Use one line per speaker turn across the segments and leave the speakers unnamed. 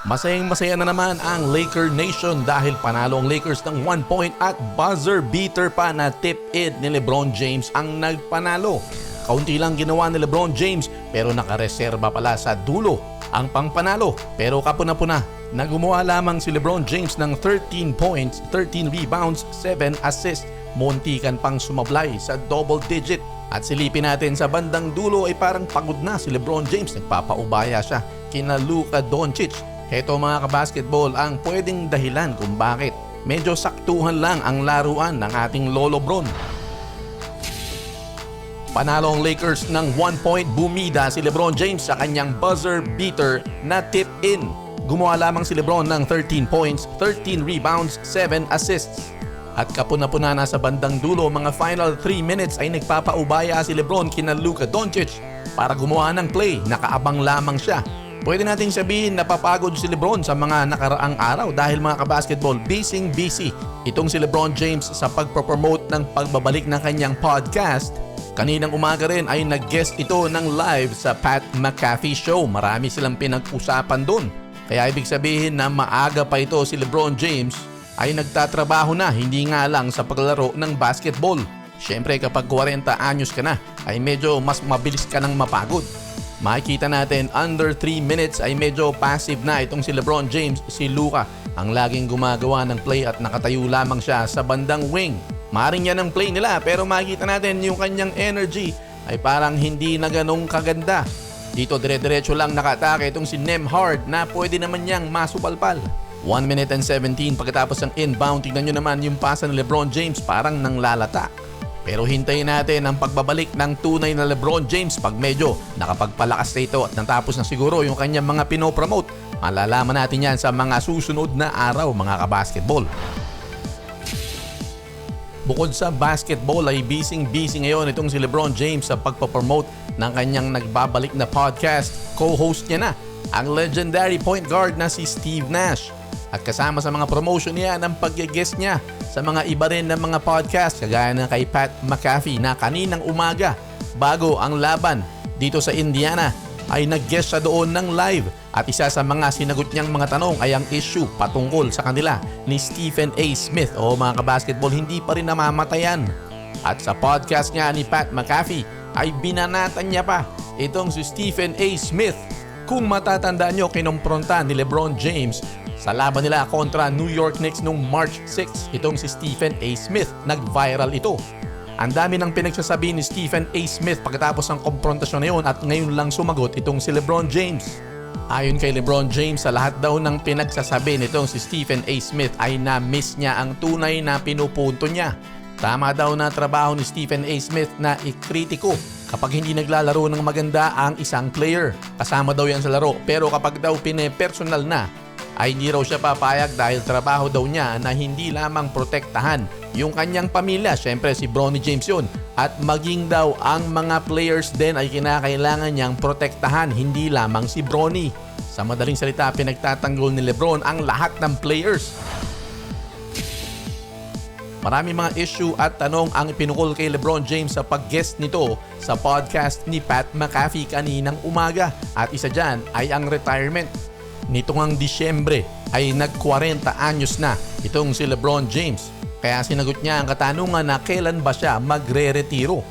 Masayang-masaya na naman ang Laker Nation dahil panalo ang Lakers ng 1 point at buzzer beater pa na tip-in ni LeBron James ang nagpanalo. Kaunti lang ginawa ni LeBron James pero nakareserba pala sa dulo ang pangpanalo. Pero kapuna-puna na gumawa lamang si LeBron James ng 13 points, 13 rebounds, 7 assists. Muntikan pang sumablay sa double digit. At silipin natin sa bandang dulo ay parang pagod na si LeBron James. Nagpapaubaya siya kina Luka Doncic. Heto mga kabasketball ang pwedeng dahilan kung bakit medyo saktuhan lang ang laruan ng ating Lolo Bron. Panalo ang Lakers ng 1 point, bumida si LeBron James sa kanyang buzzer beater na tip-in. Gumawa lamang si LeBron ng 13 points, 13 rebounds, 7 assists. At kapuna-puna na sa bandang dulo, mga final 3 minutes ay nagpapaubaya si LeBron kina Luka Doncic para gumawa ng play. Nakaabang lamang siya. Pwede nating sabihin na napapagod si LeBron sa mga nakaraang araw dahil mga kabasketball, busy itong si LeBron James sa pagpropromote ng pagbabalik ng kanyang podcast. Kaninang umaga rin ay nag-guest ito ng live sa Pat McAfee Show. Marami silang pinag-usapan doon. Kaya ibig sabihin na maaga pa ito si LeBron James ay nagtatrabaho na, hindi nga lang sa paglaro ng basketball. Siyempre kapag 40 anyos ka na ay medyo mas mabilis ka nang mapagod. Makikita natin under 3 minutes ay medyo passive na itong si LeBron James. Si Luka ang laging gumagawa ng play at nakatayo lamang siya sa bandang wing. Maring yan ang play nila pero makikita natin yung kanyang energy ay parang hindi na ganong kaganda. Dito dire-diretso lang nakatake itong si Nembhard na pwede naman niyang masupalpal. 1 minute and 17 pagkatapos ng inbound. Tignan nyo naman yung pasa ni LeBron James parang nanglalata. Pero hintayin natin ang pagbabalik ng tunay na LeBron James pag medyo nakapagpalakas na ito at natapos na siguro yung kanyang mga pinopromote. Malalaman natin yan sa mga susunod na araw mga kabasketball. Bukod sa basketball ay busy ngayon itong si LeBron James sa pagpapromote ng kanyang nagbabalik na podcast. Co-host niya na ang legendary point guard na si Steve Nash. At kasama sa mga promotion niya ang pag-guest niya sa mga iba rin ng mga podcast kagaya ng kay Pat McAfee na kaninang umaga bago ang laban dito sa Indiana ay nag-guest siya doon ng live at isa sa mga sinagot niyang mga tanong ay ang issue patungkol sa kanila ni Stephen A. Smith. O mga kabasketball, hindi pa rin namamatayan. At sa podcast niya ni Pat McAfee ay binanatan niya pa itong si Stephen A. Smith. Kung matatandaan nyo, kinompronta ni LeBron James sa laban nila kontra New York Knicks noong March 6, itong si Stephen A. Smith. Nag-viral ito. Ang dami ng pinagsasabi ni Stephen A. Smith pagkatapos ng komprontasyon na yun at ngayon lang sumagot itong si LeBron James. Ayon kay LeBron James, sa lahat daw ng pinagsasabi nitong si Stephen A. Smith ay na-miss niya ang tunay na pinupunto niya. Tama daw na trabaho ni Stephen A. Smith na ikritiko kapag hindi naglalaro ng maganda ang isang player. Kasama daw yan sa laro pero kapag daw pine-personal na ay hindi raw siya papayag dahil trabaho daw niya na hindi lamang protektahan yung kanyang pamilya, syempre si Bronny James yun, at maging daw ang mga players din ay kinakailangan niyang protektahan, hindi lamang si Bronny. Sa madaling salita, pinagtatanggol ni LeBron ang lahat ng players. Marami mga issue at tanong ang pinukol kay LeBron James sa pag-guest nito sa podcast ni Pat McAfee kaninang umaga at isa dyan ay ang retirement. Nito ngang Disyembre ay nag-40 anyos na itong si LeBron James. Kaya sinagot niya ang katanungan na kailan ba siya magre-retiro.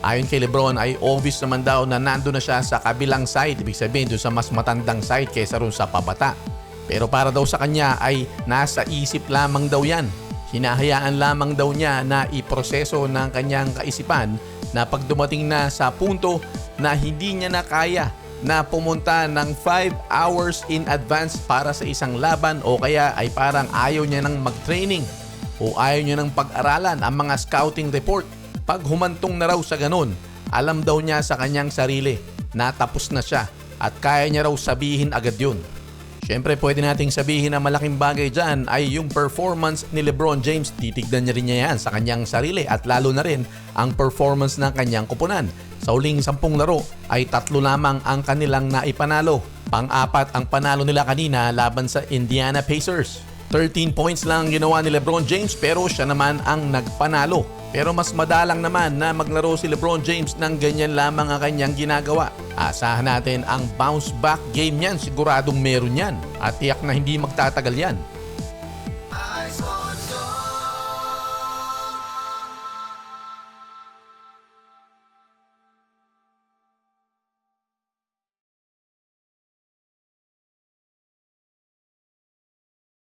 Ayon kay LeBron ay obvious naman daw na nandun na siya sa kabilang side. Ibig sabihin doon sa mas matandang side kaysa rin sa pabata. Pero para daw sa kanya ay nasa isip lamang daw yan. Hinahayaan lamang daw niya na iproseso ng kanyang kaisipan na pag dumating na sa punto na hindi niya na kaya na pumunta ng 5 hours in advance para sa isang laban o kaya ay parang ayaw niya nang mag-training o ayaw niya nang pag-aralan ang mga scouting report. Pag humantong na raw sa ganun, alam daw niya sa kanyang sarili na tapos na siya at kaya niya raw sabihin agad yun. Siyempre pwede nating sabihin na malaking bagay dyan ay yung performance ni LeBron James. Titignan niya rin niya yan sa kanyang sarili at lalo na rin ang performance ng kanyang kupunan. Sa huling 10 laro ay 3 lamang ang kanilang naipanalo. Pang-4 ang panalo nila kanina laban sa Indiana Pacers. 13 points lang ginawa ni LeBron James pero siya naman ang nagpanalo. Pero mas madalang naman na maglaro si LeBron James ng ganyan lamang ang kanyang ginagawa. Asahan natin ang bounce back game niyan, siguradong meron yan at tiyak na hindi magtatagal yan.